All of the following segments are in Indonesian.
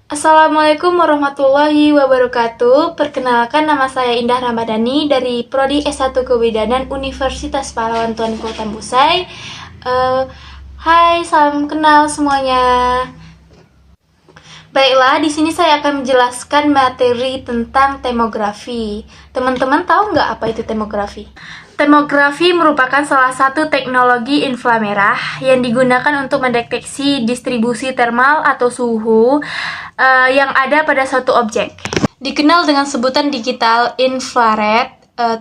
Assalamualaikum warahmatullahi wabarakatuh. Perkenalkan, nama saya Indah Ramadhani dari Prodi S1 Kebidanan Universitas Pahlawan Tuanku Tambusai. Hai, salam kenal semuanya. Baiklah, di sini saya akan menjelaskan materi tentang termografi. Teman-teman tahu nggak apa itu termografi? Termografi merupakan salah satu teknologi inframerah yang digunakan untuk mendeteksi distribusi termal atau suhu yang ada pada suatu objek. Dikenal dengan sebutan digital infrared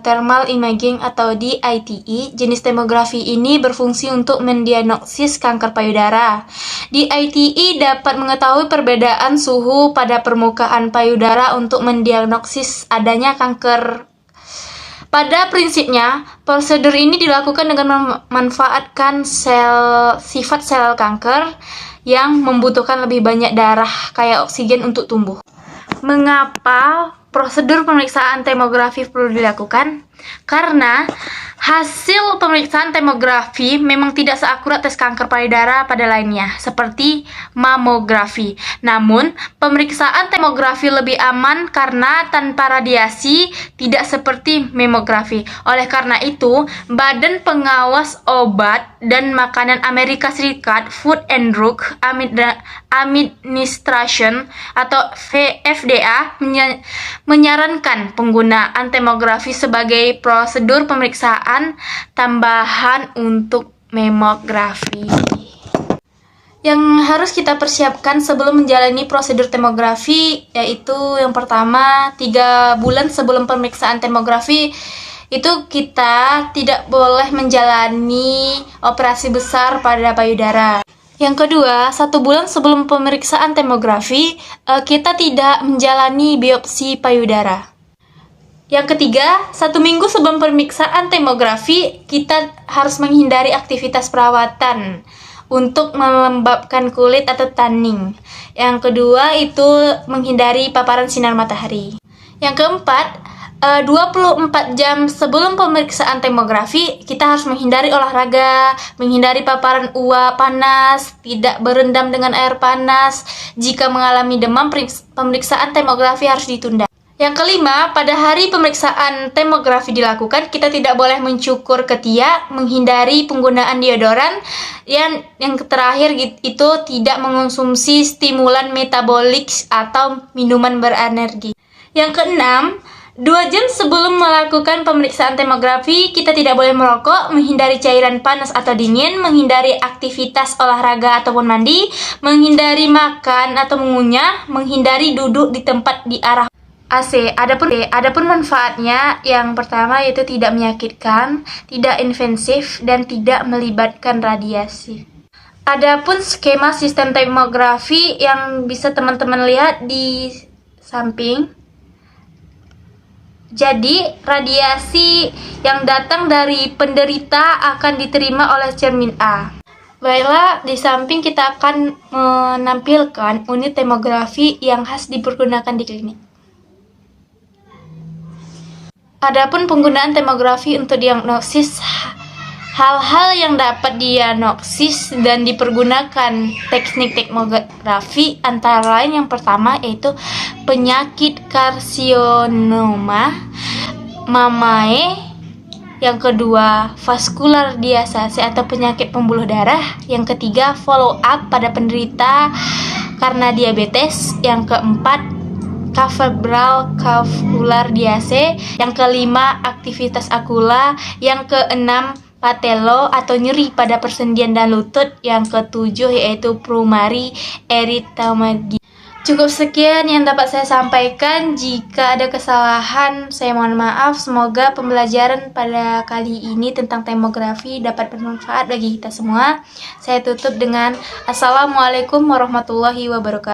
thermal imaging atau DITE. Jenis termografi ini berfungsi untuk mendiagnosis kanker payudara. DITE dapat mengetahui perbedaan suhu pada permukaan payudara untuk mendiagnosis adanya kanker. Pada prinsipnya, prosedur ini dilakukan dengan memanfaatkan sifat sel kanker yang membutuhkan lebih banyak darah kayak oksigen untuk tumbuh. Mengapa prosedur pemeriksaan termografi perlu dilakukan? Karena hasil pemeriksaan termografi memang tidak seakurat tes kanker payudara pada lainnya, seperti mamografi. Namun, pemeriksaan termografi lebih aman karena tanpa radiasi, tidak seperti mamografi. Oleh karena itu, Badan Pengawas Obat dan Makanan Amerika Serikat Food and Drug Administration atau FDA menyarankan penggunaan termografi sebagai prosedur pemeriksaan tambahan untuk mamografi. Yang harus kita persiapkan sebelum menjalani prosedur termografi yaitu yang pertama, 3 bulan sebelum pemeriksaan termografi itu kita tidak boleh menjalani operasi besar pada payudara. Yang kedua, 1 bulan sebelum pemeriksaan termografi kita tidak menjalani biopsi payudara. Yang ketiga, 1 minggu sebelum pemeriksaan termografi, kita harus menghindari aktivitas perawatan untuk melembabkan kulit atau tanning. Yang kedua, itu menghindari paparan sinar matahari. Yang keempat, 24 jam sebelum pemeriksaan termografi, kita harus menghindari olahraga, menghindari paparan uap panas, tidak berendam dengan air panas. Jika mengalami demam, pemeriksaan termografi harus ditunda. Yang kelima, pada hari pemeriksaan termografi dilakukan, kita tidak boleh mencukur ketiak, menghindari penggunaan deodoran, yang terakhir itu tidak mengonsumsi stimulan metabolik atau minuman berenergi. Yang keenam, 2 jam sebelum melakukan pemeriksaan termografi, kita tidak boleh merokok, menghindari cairan panas atau dingin, menghindari aktivitas olahraga ataupun mandi, menghindari makan atau mengunyah, menghindari duduk di tempat di arah AC. Adapun manfaatnya, yang pertama yaitu tidak menyakitkan, tidak invasif, dan tidak melibatkan radiasi. Adapun skema sistem termografi yang bisa teman-teman lihat di samping. Jadi, radiasi yang datang dari penderita akan diterima oleh cermin A. Baiklah, di samping kita akan menampilkan unit termografi yang khas dipergunakan di klinik. Adapun penggunaan termografi untuk diagnosis hal-hal yang dapat diagnosis dan dipergunakan teknik termografi antara lain yang pertama yaitu penyakit karsinoma mamae, yang kedua vaskular diastase atau penyakit pembuluh darah, yang ketiga follow up pada penderita karena diabetes, yang keempat febral vascular diastase, yang kelima aktivitas akula, yang keenam patelo atau nyeri pada persendian dan lutut, yang ketujuh yaitu primary erythema. Cukup sekian yang dapat saya sampaikan. Jika ada kesalahan, saya mohon maaf. Semoga pembelajaran pada kali ini tentang termografi dapat bermanfaat bagi kita semua. Saya tutup dengan Assalamualaikum warahmatullahi wabarakatuh.